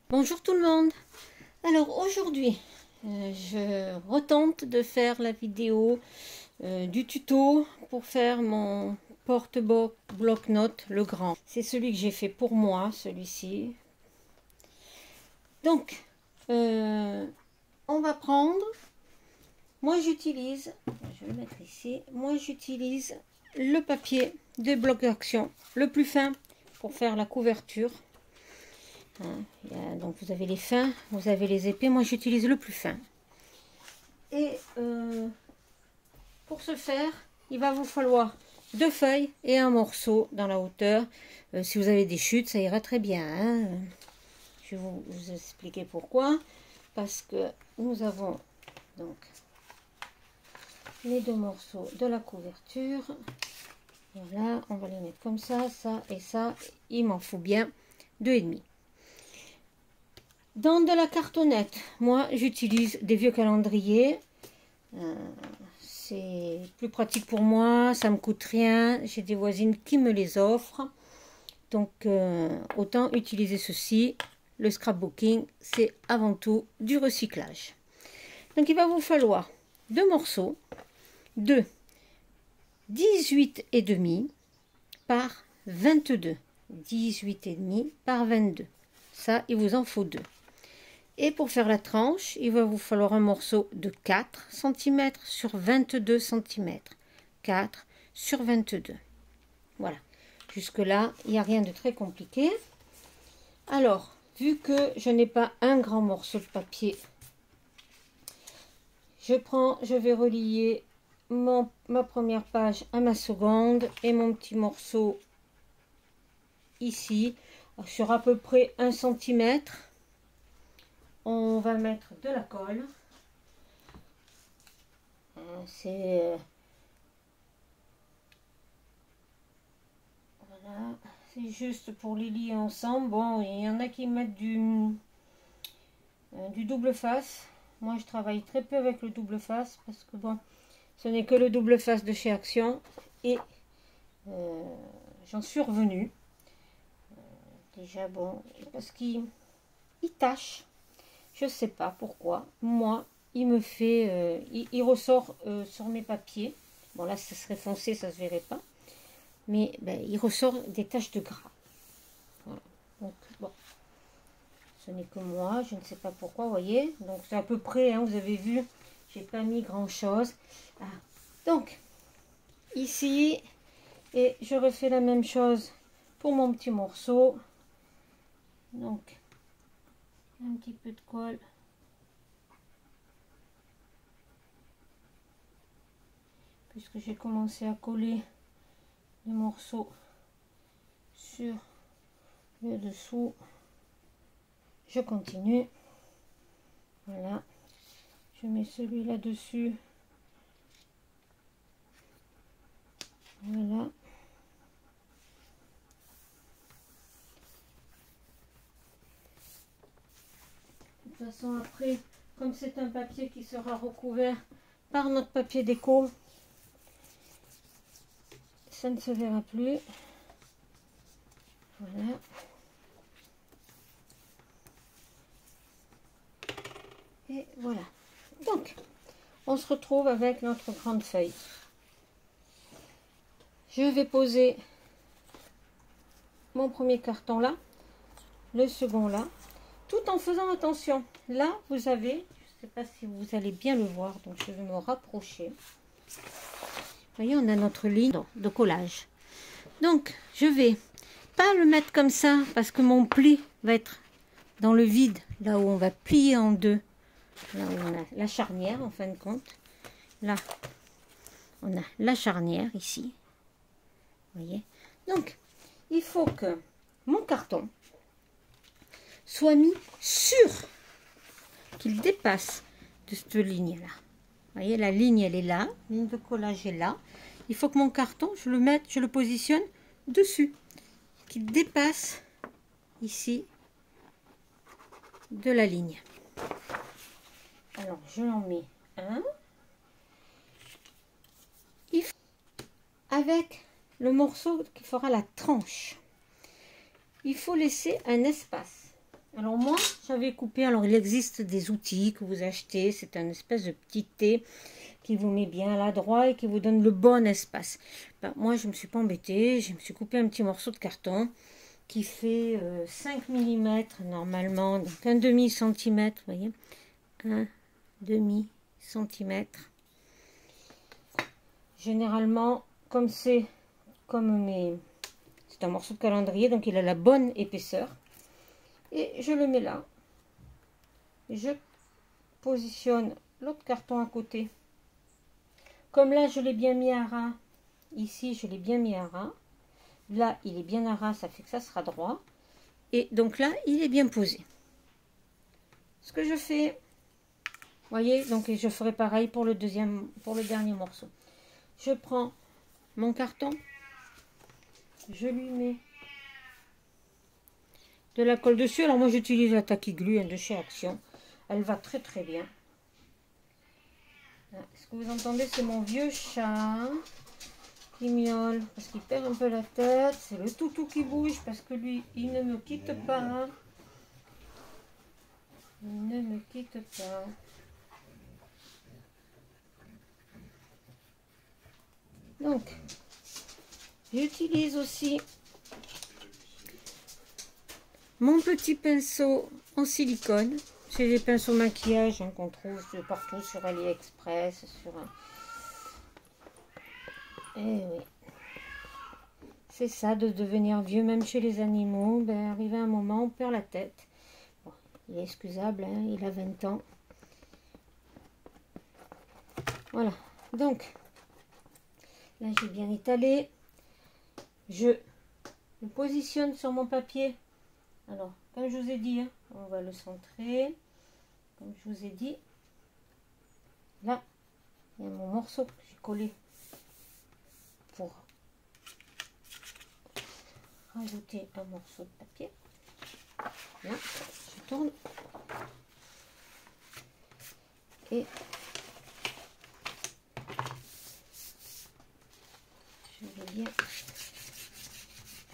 Bonjour tout le monde. Alors aujourd'hui, je retente de faire la vidéo du tuto pour faire mon porte-bloc-notes, le grand. C'est celui que j'ai fait pour moi, celui-ci. Donc, on va prendre, moi j'utilise, je vais le mettre ici, moi j'utilise le papier de bloc d'action, le plus fin pour faire la couverture. Donc vous avez les fins, vous avez les épais, moi j'utilise le plus fin. Et pour ce faire, il va vous falloir 2 feuilles et un morceau dans la hauteur. Si vous avez des chutes, ça ira très bien. Hein. Je vais vous expliquer pourquoi. Parce que nous avons donc les 2 morceaux de la couverture. Voilà, on va les mettre comme ça, ça et ça. Il m'en faut bien 2,5. Dans de la cartonnette, moi j'utilise des vieux calendriers. C'est plus pratique pour moi, ça me coûte rien. J'ai des voisines qui me les offrent. Donc autant utiliser ceci. Le scrapbooking, c'est avant tout du recyclage. Donc il va vous falloir 2 morceaux de 18,5 par 22. 18,5 par 22. Ça, il vous en faut 2. Et pour faire la tranche, il va vous falloir un morceau de 4 cm sur 22 cm. 4 sur 22. Voilà. Jusque là, il n'y a rien de très compliqué. Alors, vu que je n'ai pas un grand morceau de papier, je vais relier ma première page à ma seconde et mon petit morceau ici sur à peu près 1 cm. On va mettre de la colle. C'est voilà, c'est juste pour les lier ensemble. Bon, il y en a qui mettent du double face. Moi, je travaille très peu avec le double face parce que bon, ce n'est que le double face de chez Action et j'en suis revenue. Déjà bon, parce qu'il tâche. Je sais pas pourquoi. Moi, il me fait, il ressort sur mes papiers. Bon là, ça serait foncé, ça se verrait pas. Mais ben, il ressort des taches de gras. Voilà. Donc bon, ce n'est que moi. Je ne sais pas pourquoi, vous voyez. Donc c'est à peu près. Hein, vous avez vu, j'ai pas mis grand chose. Ah. Donc ici, et je refais la même chose pour mon petit morceau. Donc un petit peu de colle. Puisque j'ai commencé à coller les morceaux sur le dessous, je continue. Voilà, je mets celui-là dessus. Voilà. De toute façon, après, comme c'est un papier qui sera recouvert par notre papier déco, ça ne se verra plus. Voilà. Et voilà. Donc, on se retrouve avec notre grande feuille. Je vais poser mon premier carton là, le second là, tout en faisant attention. Là, vous avez, je ne sais pas si vous allez bien le voir, donc je vais me rapprocher. Vous voyez, on a notre ligne de collage. Donc, je vais pas le mettre comme ça parce que mon pli va être dans le vide, là où on va plier en deux, là où on a la charnière en fin de compte. Là, on a la charnière ici. Vous voyez. Donc, il faut que mon carton soit mis sur, qu'il dépasse de cette ligne-là. Vous voyez, la ligne, elle est là, la ligne de collage est là. Il faut que mon carton, je le mette, je le positionne dessus, qu'il dépasse ici de la ligne. Alors, je en mets un. Avec le morceau qui fera la tranche, il faut laisser un espace. Alors moi, j'avais coupé, alors il existe des outils que vous achetez, c'est un espèce de petit thé qui vous met bien à l'adroit et qui vous donne le bon espace. Ben, moi, je ne me suis pas embêtée, je me suis coupé un petit morceau de carton qui fait 5 mm normalement, donc un demi-centimètre, vous voyez, un demi-centimètre. Généralement, comme c'est un morceau de calendrier, donc il a la bonne épaisseur. Et je le mets là. Je positionne l'autre carton à côté. Comme là, je l'ai bien mis à ras. Ici, je l'ai bien mis à ras. Là, il est bien à ras, ça fait que ça sera droit. Et donc là, il est bien posé. Ce que je fais, vous voyez, donc je ferai pareil pour le dernier morceau. Je prends mon carton, je lui mets de la colle dessus. Alors moi, j'utilise la Tacky Glue de chez Action. Elle va très très bien. Ce que vous entendez, c'est mon vieux chat qui miaule parce qu'il perd un peu la tête. C'est le toutou qui bouge parce que lui, il ne me quitte pas. Il ne me quitte pas. Donc, j'utilise aussi mon petit pinceau en silicone. C'est des pinceaux maquillage hein, qu'on trouve partout sur AliExpress, sur un... Eh oui. C'est ça de devenir vieux, même chez les animaux. Ben, arrivé à un moment, on perd la tête. Bon, il est excusable, hein, il a 20 ans. Voilà. Donc, là, j'ai bien étalé. Je le positionne sur mon papier. Alors, comme je vous ai dit, hein, on va le centrer. Comme je vous ai dit, là, il y a mon morceau que j'ai collé pour rajouter un morceau de papier. Là, je tourne. Et je vais bien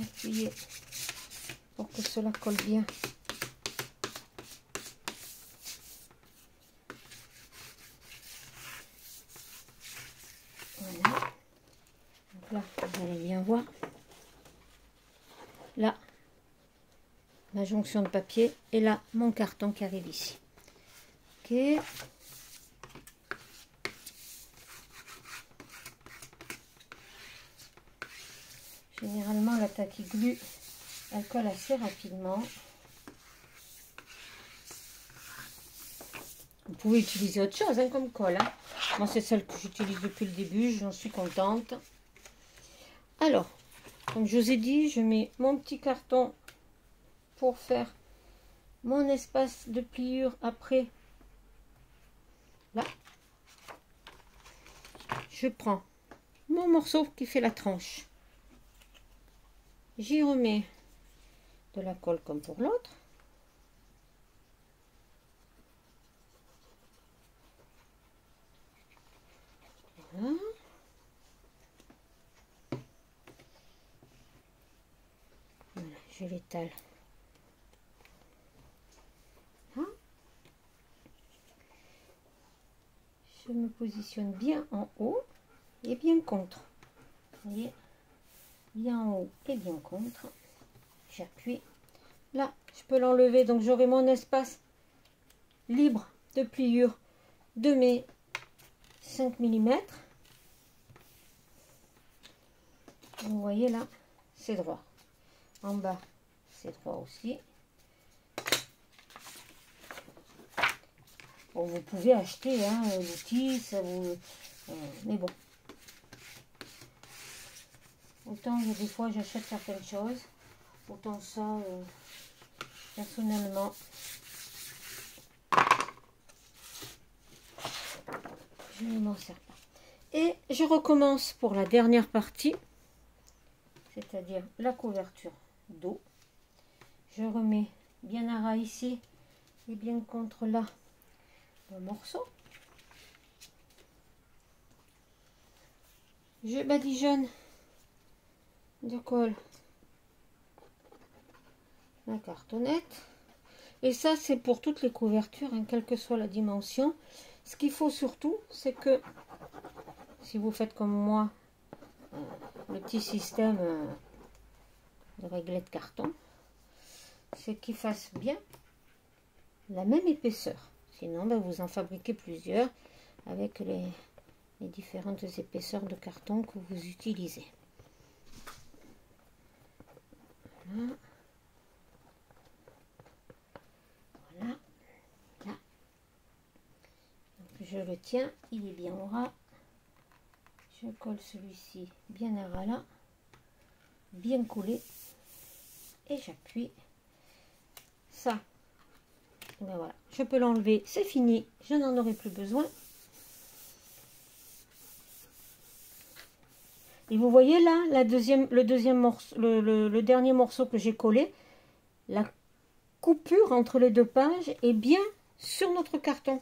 appuyer pour que cela colle bien. Voilà. Donc là, vous allez bien voir. Là, ma jonction de papier. Et là, mon carton qui arrive ici. Ok. Généralement, la Tacky Glue, elle colle assez rapidement. Vous pouvez utiliser autre chose hein, comme colle. Hein. Moi, c'est celle que j'utilise depuis le début. J'en suis contente. Alors, comme je vous ai dit, je mets mon petit carton pour faire mon espace de pliure après. Là, je prends mon morceau qui fait la tranche. J'y remets de la colle comme pour l'autre. Voilà. Voilà, je l'étale. Je me positionne bien en haut et bien contre. Vous voyez, bien en haut et bien contre. J'appuie. Là, je peux l'enlever. Donc, j'aurai mon espace libre de pliure de mes 5 mm. Vous voyez là, c'est droit. En bas, c'est droit aussi. Bon, vous pouvez acheter hein, l'outil, ça vous... mais bon. Autant il y a des fois j'achète certaines choses, autant ça, personnellement, je ne m'en sers pas. Et je recommence pour la dernière partie, c'est-à-dire la couverture dos. Je remets bien à ras ici et bien contre là le morceau. Je badigeonne de colle la cartonnette. Et ça, c'est pour toutes les couvertures, hein, quelle que soit la dimension. Ce qu'il faut surtout, c'est que, si vous faites comme moi, le petit système de réglet de carton, c'est qu'il fasse bien la même épaisseur. Sinon, ben, vous en fabriquez plusieurs avec les différentes épaisseurs de carton que vous utilisez. Voilà. Voilà. Là. Donc, je le tiens, il est bien au ras. Je colle celui-ci bien à ras là, bien collé. Et j'appuie. Ça. Et ben voilà. Je peux l'enlever, c'est fini. Je n'en aurai plus besoin. Et vous voyez là, le deuxième morceau, le dernier morceau que j'ai collé, la coupure entre les deux pages est bien sur notre carton.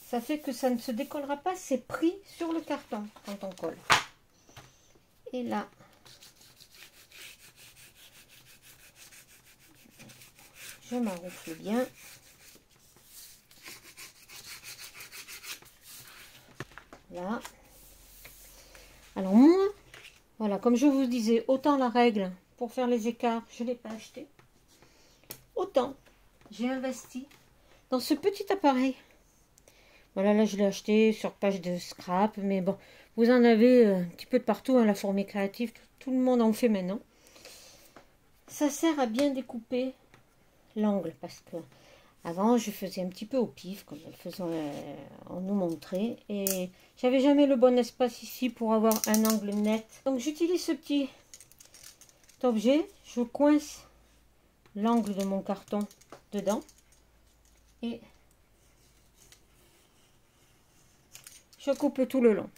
Ça fait que ça ne se décollera pas, c'est pris sur le carton quand on colle. Et là, je m'enroufle bien. Là. Alors moi, voilà, comme je vous disais, autant la règle pour faire les écarts, je ne l'ai pas acheté. Autant j'ai investi dans ce petit appareil. Voilà, là je l'ai acheté sur page de scrap, mais bon, vous en avez un petit peu de partout, hein, la fourmi créative, tout le monde en fait maintenant. Ça sert à bien découper l'angle, parce que avant je faisais un petit peu au pif, comme on nous montrait, et j'avais jamais le bon espace ici pour avoir un angle net. Donc j'utilise ce petit objet, je coince l'angle de mon carton dedans, et je coupe tout le long.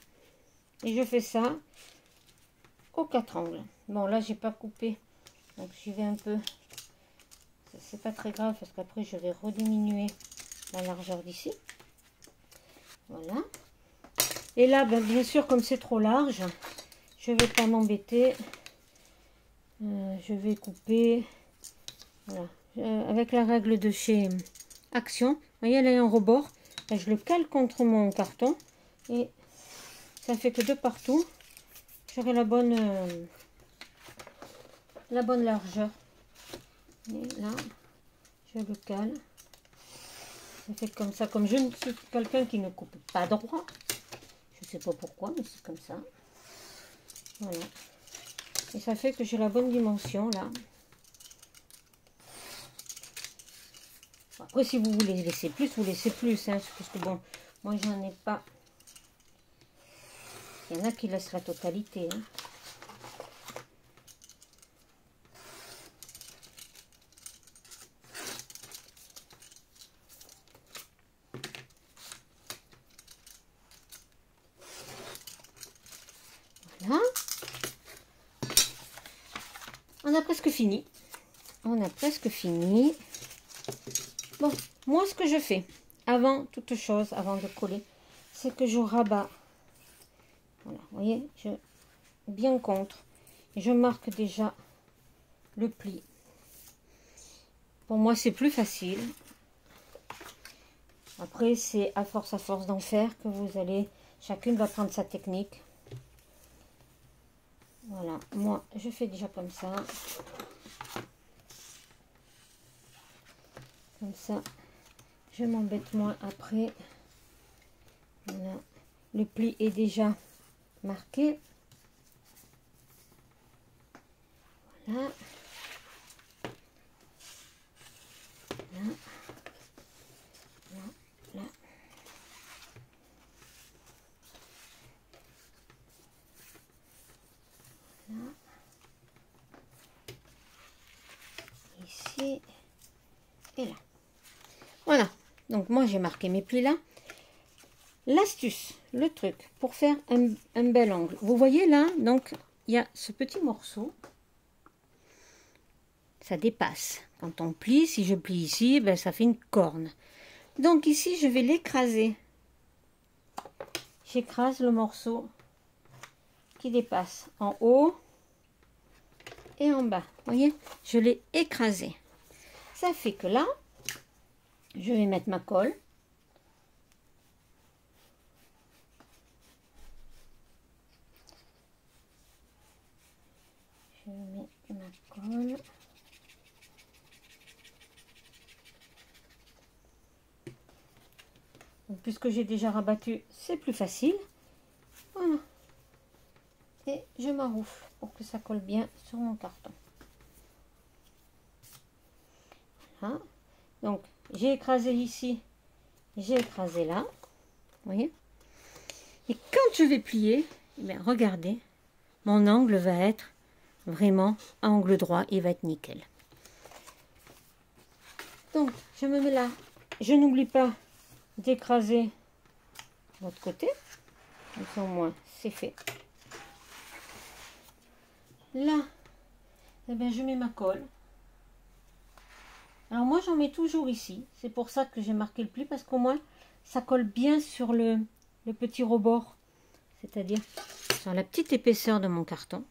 Et je fais ça aux 4 angles. Bon, là, j'ai pas coupé. Donc, j'y vais un peu. C'est pas très grave parce qu'après, je vais rediminuer la largeur d'ici. Voilà. Et là, ben, bien sûr, comme c'est trop large, je vais pas m'embêter. Je vais couper. Voilà. Avec la règle de chez Action. Vous voyez, elle est en rebord. Ben, je le cale contre mon carton. Et ça fait que de partout, j'aurai la bonne largeur. Et là, je le cale. Ça fait comme ça. Comme je ne suis quelqu'un qui ne coupe pas droit, je ne sais pas pourquoi, mais c'est comme ça. Voilà. Et ça fait que j'ai la bonne dimension là. Après, si vous voulez laisser plus, vous laissez plus. Hein, parce que bon, moi, j'en ai pas. Il y en a qui laissent la totalité. Hein. Voilà. On a presque fini. On a presque fini. Bon, moi, ce que je fais, avant toute chose, avant de coller, c'est que je rabats. Voilà, vous voyez, je bien contre. Et je marque déjà le pli. Pour moi, c'est plus facile. Après, c'est à force d'en faire que vous allez... Chacune va prendre sa technique. Voilà, moi, je fais déjà comme ça. Comme ça, je m'embête moins après. Voilà, le pli est déjà marqué. Voilà. Là. Là. Là. Là. Ici. Et là. Voilà. Donc moi j'ai marqué mes plis là. L'astuce, le truc pour faire un bel angle. Vous voyez là, donc il y a ce petit morceau. Ça dépasse. Quand on plie, si je plie ici, ben, ça fait une corne. Donc ici, je vais l'écraser. J'écrase le morceau qui dépasse en haut et en bas. Vous voyez, je l'ai écrasé. Ça fait que là, je vais mettre ma colle. Je mets ma colle. Donc, puisque j'ai déjà rabattu, c'est plus facile. Voilà. Et je m'enroufle pour que ça colle bien sur mon carton. Voilà. Donc, j'ai écrasé ici, j'ai écrasé là. Vous voyez? Et quand je vais plier, eh bien, regardez, mon angle va être vraiment angle droit, il va être nickel. Donc, je me mets là. Je n'oublie pas d'écraser l'autre côté. Comme ça, au moins, c'est fait. Là, eh bien, je mets ma colle. Alors, moi, j'en mets toujours ici. C'est pour ça que j'ai marqué le pli, parce qu'au moins, ça colle bien sur le petit rebord. C'est-à-dire sur la petite épaisseur de mon carton.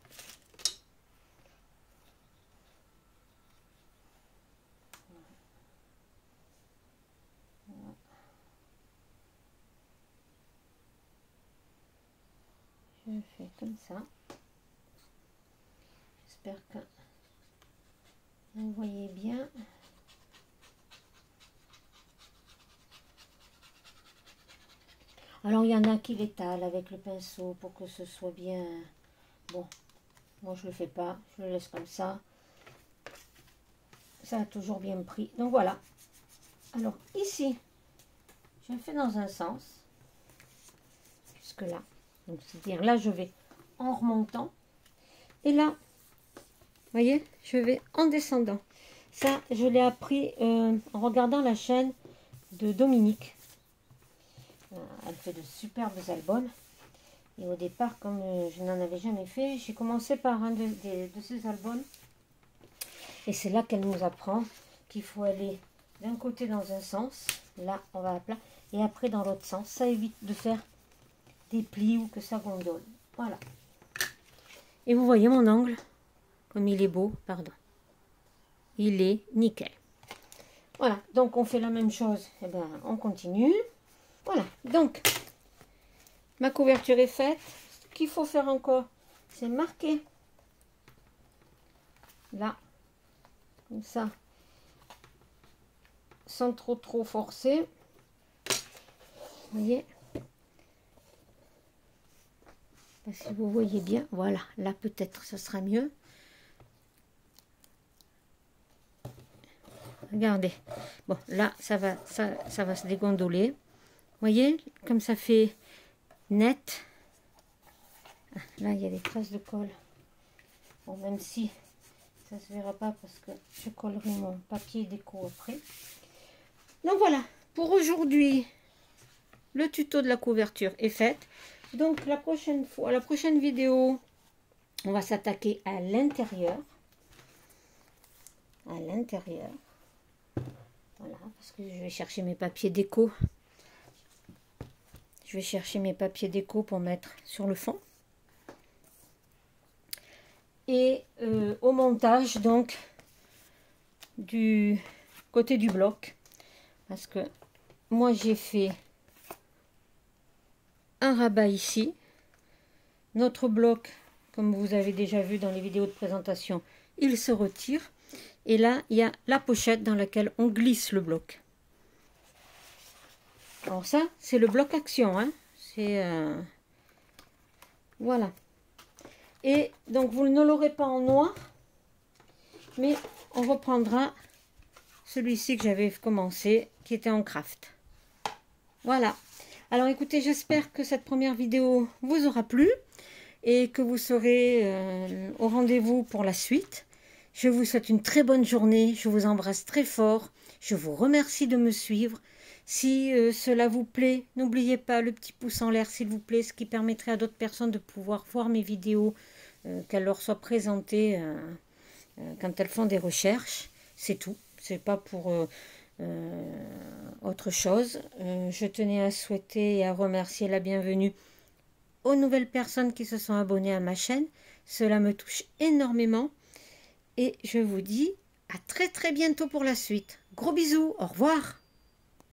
Je fais comme ça. J'espère que vous voyez bien. Alors il y en a qui l'étalent avec le pinceau pour que ce soit bien. Bon, moi je le fais pas, je le laisse comme ça. Ça a toujours bien pris. Donc voilà. Alors ici, je le fais dans un sens. Jusque là. Donc c'est-à-dire là je vais en remontant. Et là, vous voyez, je vais en descendant. Ça, je l'ai appris en regardant la chaîne de Dominique. Elle fait de superbes albums. Et au départ, comme je n'en avais jamais fait, j'ai commencé par un de ces albums. Et c'est là qu'elle nous apprend qu'il faut aller d'un côté dans un sens. Là, on va à plat. Et après dans l'autre sens. Ça évite de faire des plis ou que ça gondole. Voilà. Et vous voyez mon angle, comme il est beau, pardon. Il est nickel. Voilà, donc on fait la même chose. Eh bien, on continue. Voilà, donc ma couverture est faite. Ce qu'il faut faire encore, c'est marquer là, comme ça, sans trop forcer. Vous voyez? Si vous voyez bien, voilà, là peut-être ça sera mieux. Regardez, bon là ça va se dégondoler. Vous voyez, comme ça fait net. Ah, là il y a des traces de colle. Bon, même si ça se verra pas parce que je collerai mon papier déco après. Donc voilà, pour aujourd'hui, le tuto de la couverture est fait. Donc la prochaine fois, la prochaine vidéo, on va s'attaquer à l'intérieur. À l'intérieur. Voilà, parce que je vais chercher mes papiers déco. Je vais chercher mes papiers déco pour mettre sur le fond. Et au montage, donc, du côté du bloc. Parce que moi, j'ai fait un rabat ici. Notre bloc, comme vous avez déjà vu dans les vidéos de présentation, il se retire. Et là, il y a la pochette dans laquelle on glisse le bloc. Alors ça, c'est le bloc action. Hein. C'est voilà. Et donc, vous ne l'aurez pas en noir. Mais on reprendra celui-ci que j'avais commencé, qui était en craft. Voilà. Alors écoutez, j'espère que cette première vidéo vous aura plu. Et que vous serez au rendez-vous pour la suite. Je vous souhaite une très bonne journée. Je vous embrasse très fort. Je vous remercie de me suivre. Si cela vous plaît, n'oubliez pas le petit pouce en l'air, s'il vous plaît, ce qui permettrait à d'autres personnes de pouvoir voir mes vidéos, qu'elles leur soient présentées quand elles font des recherches. C'est tout. C'est pas pour autre chose. Je tenais à souhaiter et à remercier la bienvenue aux nouvelles personnes qui se sont abonnées à ma chaîne. Cela me touche énormément. Et je vous dis À très très bientôt pour la suite. Gros bisous, au revoir.